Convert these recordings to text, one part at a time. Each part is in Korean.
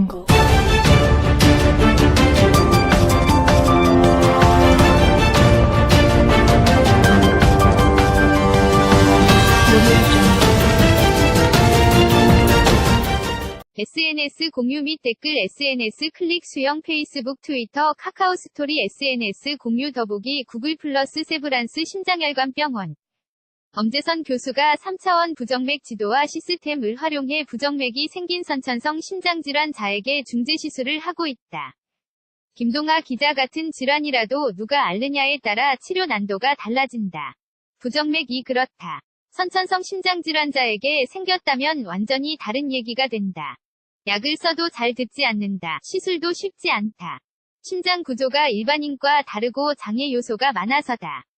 거. SNS 공유 및 댓글 SNS 클릭 수용 페이스북 트위터 카카오 스토리 SNS 공유 더보기 구글 플러스 세브란스 심장혈관병원 엄재선 교수가 3차원 부정맥 지도와 시스템을 활용해 부정맥이 생긴 선천성 심장질환자에게 중재시술을 하고 있다. 김동아 기자 같은 질환이라도 누가 앓느냐에 따라 치료 난도가 달라진다. 부정맥이 그렇다. 선천성 심장질환자에게 생겼다면 완전히 다른 얘기가 된다. 약을 써도 잘 듣지 않는다. 시술도 쉽지 않다. 심장 구조가 일반인과 다르고 장애 요소가 많아서다.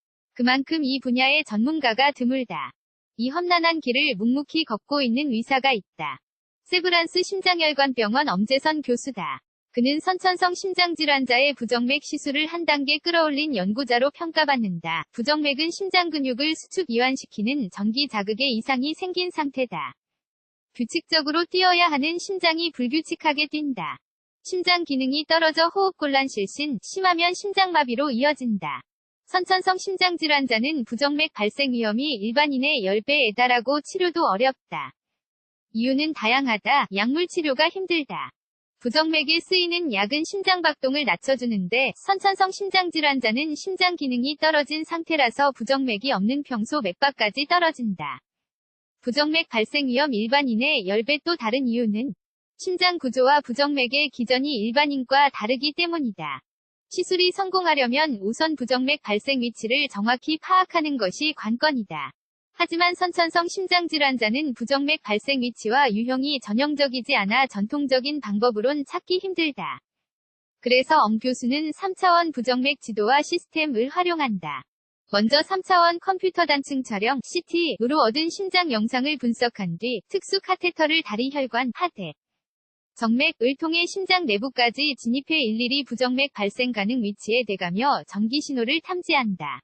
그만큼 이 분야의 전문가가 드물다. 이 험난한 길을 묵묵히 걷고 있는 의사가 있다. 세브란스 심장혈관병원 엄재선 교수다. 그는 선천성 심장질환자의 부정맥 시술을 한 단계 끌어올린 연구자로 평가받는다. 부정맥은 심장 근육을 수축 이완시키는 전기 자극에 이상이 생긴 상태다. 규칙적으로 뛰어야 하는 심장이 불규칙하게 뛴다. 심장 기능이 떨어져 호흡곤란 실신, 심하면 심장마비로 이어진다. 선천성 심장질환자는 부정맥 발생 위험이 일반인의 10배에 달하고 치료도 어렵다. 이유는 다양하다. 약물 치료가 힘들다. 부정맥에 쓰이는 약은 심장박동을 낮춰주는데 선천성 심장질환자는 심장 기능이 떨어진 상태라서 부정맥이 없는 평소 맥박까지 떨어진다. 부정맥 발생 위험 일반인의 10배 또 다른 이유는 심장 구조와 부정맥의 기전이 일반인과 다르기 때문이다. 시술이 성공하려면 우선 부정맥 발생 위치를 정확히 파악하는 것이 관건이다. 하지만 선천성 심장질환자는 부정맥 발생 위치와 유형이 전형적이지 않아 전통적인 방법으론 찾기 힘들다. 그래서 엄 교수는 3차원 부정맥 지도와 시스템을 활용한다. 먼저 3차원 컴퓨터 단층 촬영 CT으로 얻은 심장 영상을 분석한 뒤 특수 카테터를 다리 혈관, 하대, 정맥을 통해 심장 내부까지 진입해 일일이 부정맥 발생 가능 위치에 대가며 전기 신호를 탐지한다.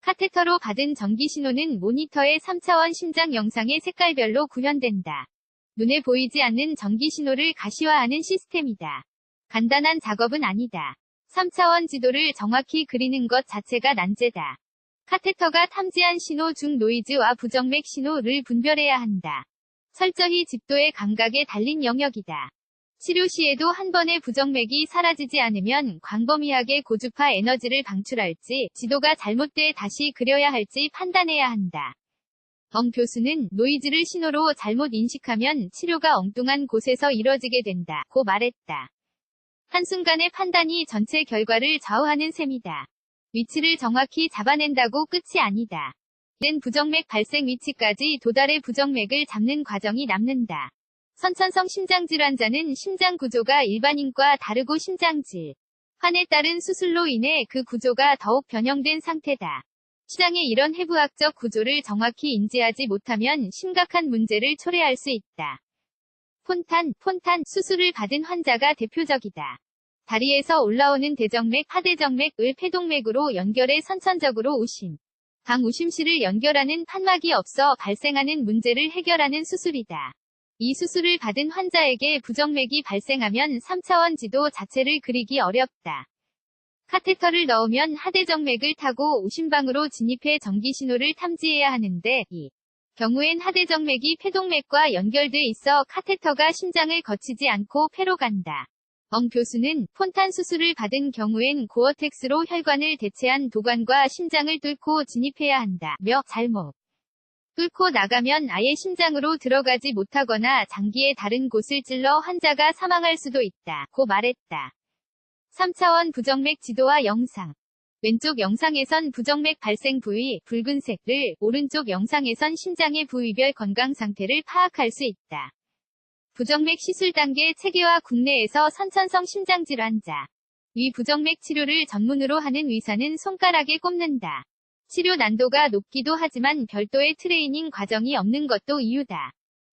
카테터로 받은 전기 신호는 모니터의 3차원 심장 영상의 색깔별로 구현된다. 눈에 보이지 않는 전기 신호를 가시화하는 시스템이다. 간단한 작업은 아니다. 3차원 지도를 정확히 그리는 것 자체가 난제다. 카테터가 탐지한 신호 중 노이즈와 부정맥 신호를 분별해야 한다. 철저히 집도의 감각에 달린 영역이다. 치료 시에도 한 번에 부정맥이 사라지지 않으면 광범위하게 고주파 에너지를 방출할지 지도가 잘못돼 다시 그려야 할지 판단해야 한다. 엄 교수는 노이즈를 신호로 잘못 인식하면 치료가 엉뚱한 곳에서 이뤄지게 된다. 고 말했다. 한순간의 판단이 전체 결과를 좌우하는 셈이다. 위치를 정확히 잡아낸다고 끝이 아니다. 이른 부정맥 발생 위치까지 도달해 부정맥을 잡는 과정이 남는다. 선천성 심장질환자는 심장 구조가 일반인과 다르고 심장질 환에 따른 수술로 인해 그 구조가 더욱 변형된 상태다. 심장의 이런 해부학적 구조를 정확히 인지하지 못하면 심각한 문제를 초래할 수 있다. 폰탄 수술을 받은 환자가 대표적이다. 다리에서 올라오는 대정맥, 하대정맥을 폐동맥으로 연결해 선천적으로 우심, 방우심실을 연결하는 판막이 없어 발생하는 문제를 해결하는 수술이다. 이 수술을 받은 환자에게 부정맥이 발생하면 3차원 지도 자체를 그리기 어렵다. 카테터를 넣으면 하대정맥을 타고 우심방으로 진입해 전기신호를 탐지해야 하는데 이 경우엔 하대정맥이 폐동맥과 연결돼 있어 카테터가 심장을 거치지 않고 폐로 간다. 엄 교수는 폰탄 수술을 받은 경우엔 고어텍스로 혈관을 대체한 도관과 심장을 뚫고 진입해야 한다며 잘못 뚫고 나가면 아예 심장으로 들어가지 못하거나 장기의 다른 곳을 찔러 환자가 사망할 수도 있다. 고 말했다. 3차원 부정맥 지도와 영상. 왼쪽 영상에선 부정맥 발생 부위, 붉은색을, 오른쪽 영상에선 심장의 부위별 건강 상태를 파악할 수 있다. 부정맥 시술 단계 체계와 국내에서 선천성 심장질환자. 위 부정맥 치료를 전문으로 하는 의사는 손가락에 꼽는다. 치료 난도가 높기도 하지만 별도의 트레이닝 과정이 없는 것도 이유다.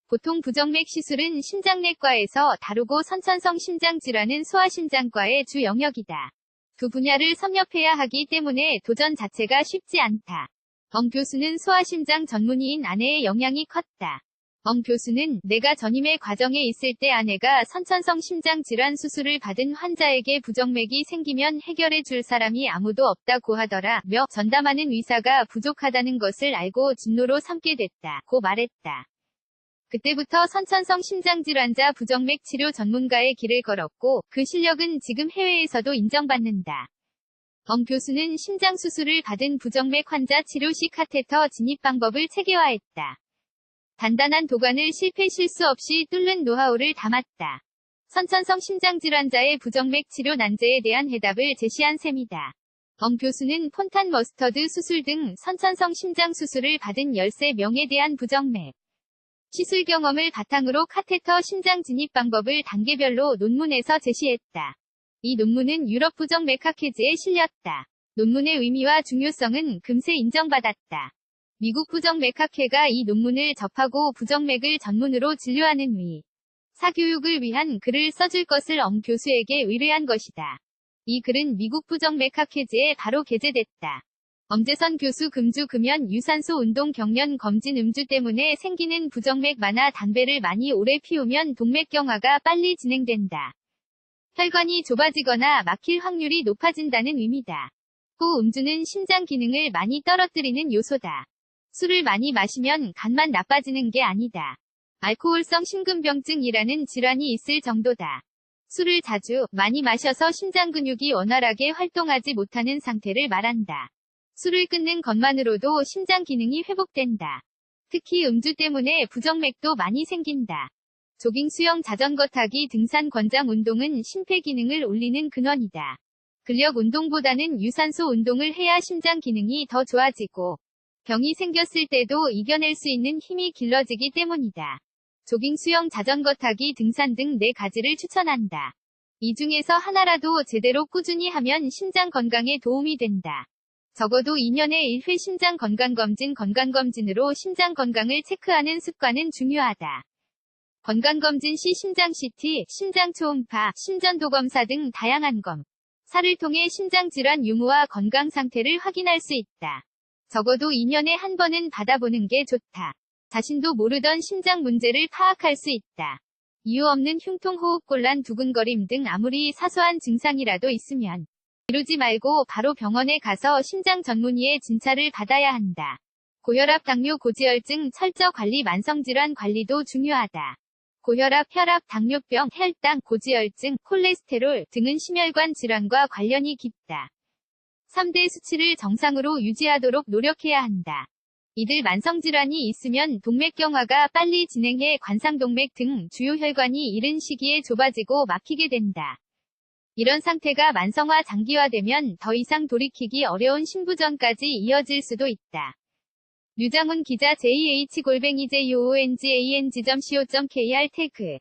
보통 부정맥 시술은 심장내과에서 다루고 선천성 심장질환은 소아심장과의 주 영역이다. 두 분야를 섭렵해야 하기 때문에 도전 자체가 쉽지 않다. 엄 교수는 소아심장 전문의인 아내의 영향이 컸다. 교수는 내가 전임의 과정에 있을 때 아내가 선천성 심장질환 수술을 받은 환자에게 부정맥이 생기면 해결해 줄 사람이 아무도 없다고 하더라며 전담하는 의사가 부족하다는 것을 알고 진노로 삼게 됐다고 말했다. 그때부터 선천성 심장질환자 부정맥 치료 전문가의 길을 걸었고 그 실력은 지금 해외에서도 인정받는다. 교수는 심장 수술을 받은 부정맥 환자 치료 시 카테터 진입 방법을 체계화했다. 단단한 도관을 실수 없이 뚫는 노하우를 담았다. 선천성 심장질환자의 부정맥 치료 난제에 대한 해답을 제시한 셈이다. 교수는 폰탄 머스터드 수술 등 선천성 심장 수술을 받은 13명에 대한 부정맥 시술 경험을 바탕으로 카테터 심장 진입 방법을 단계별로 논문에서 제시했다. 이 논문은 유럽 부정맥 학회지에 실렸다. 논문의 의미와 중요성은 금세 인정받았다. 미국 부정맥학회가 이 논문을 접하고 부정맥을 전문으로 진료하는 사교육을 위한 글을 써줄 것을 교수에게 의뢰한 것이다. 이 글은 미국 부정맥학회지에 바로 게재됐다. 엄재선 교수 금주 금연 유산소 운동 경련 검진 음주 때문에 생기는 부정맥 많아 담배를 많이 오래 피우면 동맥경화가 빨리 진행된다. 혈관이 좁아지거나 막힐 확률이 높아진다는 의미다. 또 음주는 심장 기능을 많이 떨어뜨리는 요소다. 술을 많이 마시면 간만 나빠지는 게 아니다. 알코올성 심근병증이라는 질환이 있을 정도다. 술을 자주 많이 마셔서 심장 근육이 원활하게 활동하지 못하는 상태를 말한다. 술을 끊는 것만으로도 심장 기능이 회복된다. 특히 음주 때문에 부정맥도 많이 생긴다. 조깅, 수영, 자전거 타기, 등산, 권장 운동은 심폐 기능을 올리는 근원이다. 근력 운동보다는 유산소 운동을 해야 심장 기능이 더 좋아지고 병이 생겼을 때도 이겨낼 수 있는 힘이 길러지기 때문이다. 조깅, 수영, 자전거 타기, 등산 등 4가지를 추천한다. 이 중에서 하나라도 제대로 꾸준히 하면 심장 건강에 도움이 된다. 적어도 2년에 1회 심장 건강검진으로 심장 건강을 체크하는 습관은 중요하다. 건강검진 시 심장 CT, 심장 초음파, 심전도 검사 등 다양한 검사를 통해 심장질환 유무와 건강 상태를 확인할 수 있다. 적어도 2년에 한 번은 받아보는 게 좋다. 자신도 모르던 심장 문제를 파악할 수 있다. 이유 없는 흉통, 호흡곤란, 두근거림 등 아무리 사소한 증상이라도 있으면 미루지 말고 바로 병원에 가서 심장 전문의의 진찰을 받아야 한다. 고혈압, 당뇨, 고지혈증, 철저 관리, 만성질환 관리도 중요하다. 고혈압, 혈압, 당뇨병, 혈당, 고지혈증, 콜레스테롤 등은 심혈관 질환과 관련이 깊다. 3대 수치를 정상으로 유지하도록 노력해야 한다. 이들 만성질환이 있으면 동맥경화가 빨리 진행해 관상동맥 등 주요 혈관이 이른 시기에 좁아지고 막히게 된다. 이런 상태가 만성화 장기화되면 더 이상 돌이키기 어려운 신부전까지 이어질 수도 있다. 류장훈 기자 JH-JOONGANG.co.kr 태그